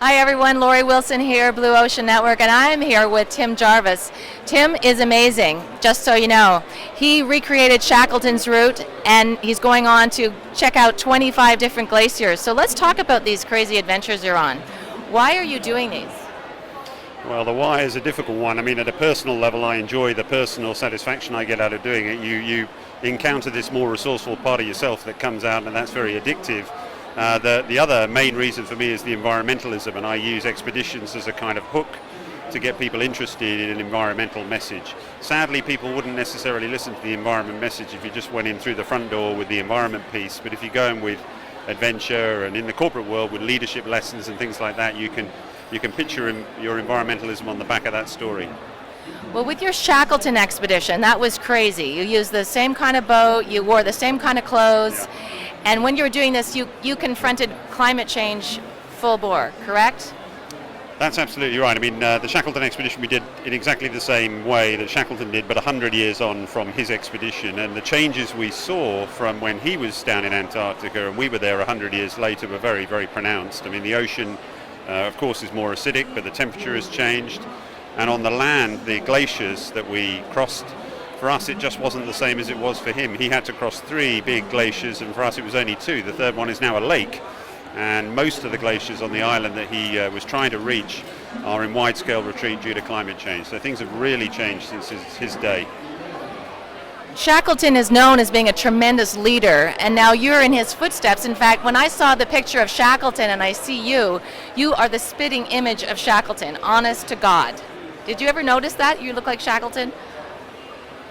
Hi everyone, Lori Wilson here, Blue Ocean Network, and I am here with Tim Jarvis. Tim is amazing, just so you know. He recreated Shackleton's route, and he's going on to check out 25 different glaciers. So let's talk about these crazy adventures you're on. Why are you doing these? Well, the why is a difficult one. I mean, at a personal level, I enjoy the personal satisfaction I get out of doing it. You encounter this more resourceful part of yourself that comes out, and that's very addictive. The other main reason for me is the environmentalism, and I use expeditions as a kind of hook to get people interested in an environmental message. Sadly, people wouldn't necessarily listen to the environment message if you just went in through the front door with the environment piece, but if you go in with adventure and in the corporate world with leadership lessons and things like that, you can picture your environmentalism on the back of that story. Well, with your Shackleton expedition, that was crazy. You used the same kind of boat, you wore the same kind of clothes, Yeah. and when you were doing this, you confronted climate change full bore, correct? That's absolutely right. I mean, the Shackleton expedition we did in exactly the same way that Shackleton did, but 100 years on from his expedition. And the changes we saw from when he was down in Antarctica and we were there 100 years later were very, very pronounced. I mean, the ocean, of course, is more acidic, but the temperature has changed. And on the land, the glaciers that we crossed, for us it just wasn't the same as it was for him. He had to cross 3 big glaciers, and for us it was only 2. The third one is now a lake. And most of the glaciers on the island that he was trying to reach are in wide-scale retreat due to climate change. So things have really changed since his day. Shackleton is known as being a tremendous leader, and now you're in his footsteps. In fact, when I saw the picture of Shackleton and I see you, you are the spitting image of Shackleton, honest to God. Did you ever notice that? You look like Shackleton?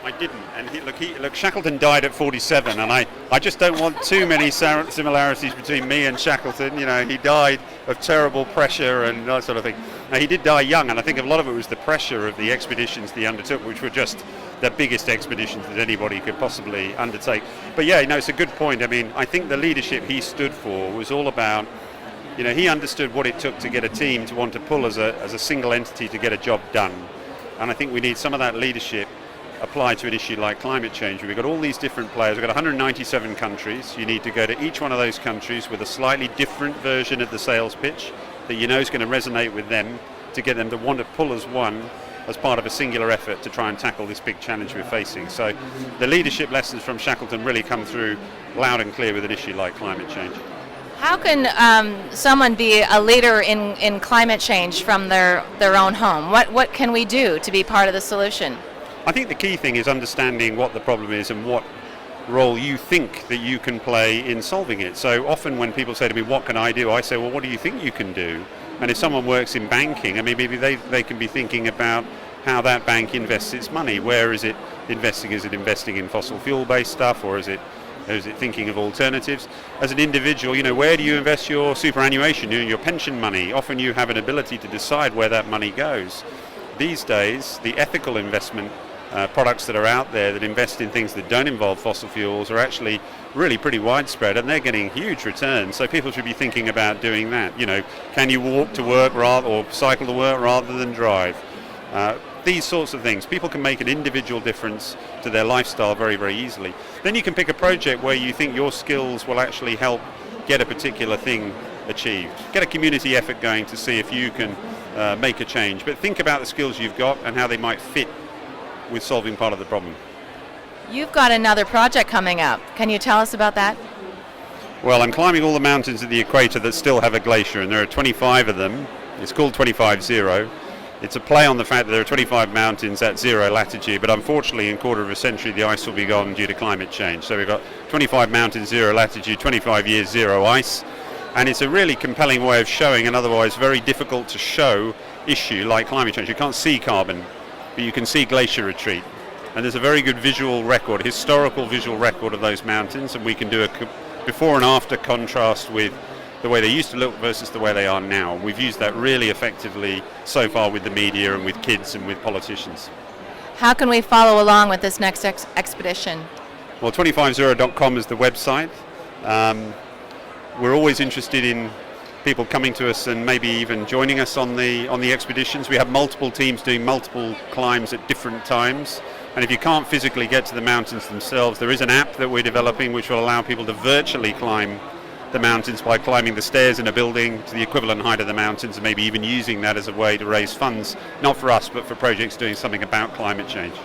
I didn't, and look, Shackleton died at 47, and I just don't want too many similarities between me and Shackleton. You know, he died of terrible pressure and that sort of thing. Now, he did die young, and I think a lot of it was the pressure of the expeditions he undertook, which were just the biggest expeditions that anybody could possibly undertake. But yeah, you know, it's a good point. I mean, I think the leadership he stood for was all about, you know, he understood what it took to get a team to want to pull as a single entity to get a job done. And I think we need some of that leadership applied to an issue like climate change. We've got all these different players. We've got 197 countries. You need to go to each one of those countries with a slightly different version of the sales pitch that you know is going to resonate with them to get them to want to pull as one as part of a singular effort to try and tackle this big challenge we're facing. So the leadership lessons from Shackleton really come through loud and clear with an issue like climate change. How can someone be a leader in climate change from their own home? What can we do to be part of the solution? I think the key thing is understanding what the problem is and what role you think that you can play in solving it. So often when people say to me, what can I do? I say, well, what do you think you can do? And if someone works in banking, I mean, maybe they can be thinking about how that bank invests its money. Where is it investing? Is it investing in fossil fuel-based stuff, or is it thinking of alternatives? As an individual, you know, where do you invest your superannuation, your pension money? Often you have an ability to decide where that money goes. These days, the ethical investment products that are out there that invest in things that don't involve fossil fuels are actually really pretty widespread, and they're getting huge returns. So people should be thinking about doing that. You know, can you walk to work or cycle to work rather than drive? These sorts of things. People can make an individual difference to their lifestyle very, very easily. Then you can pick a project where you think your skills will actually help get a particular thing achieved. Get a community effort going to see if you can make a change. But think about the skills you've got and how they might fit with solving part of the problem. You've got another project coming up. Can you tell us about that? Well, I'm climbing all the mountains at the equator that still have a glacier, and there are 25 of them. It's called 25-0. It's a play on the fact that there are 25 mountains at 0 latitude, but unfortunately in a quarter of a century the ice will be gone due to climate change. So we've got 25 mountains, 0 latitude, 25 years, 0 ice. And it's a really compelling way of showing an otherwise very difficult to show issue like climate change. You can't see carbon, but you can see glacier retreat. And there's a very good visual record, historical visual record of those mountains, and we can do a before and after contrast with the way they used to look versus the way they are now. We've used that really effectively so far with the media and with kids and with politicians. How can we follow along with this next expedition? Well, 250.com is the website. We're always interested in people coming to us and maybe even joining us on the expeditions. We have multiple teams doing multiple climbs at different times. And if you can't physically get to the mountains themselves, there is an app that we're developing which will allow people to virtually climb the mountains by climbing the stairs in a building to the equivalent height of the mountains, and maybe even using that as a way to raise funds, not for us, but for projects doing something about climate change.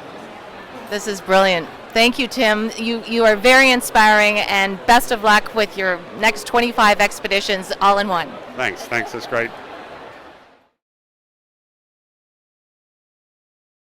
This is brilliant. Thank you, Tim. You are very inspiring, and best of luck with your next 25 expeditions all in one. Thanks, that's great.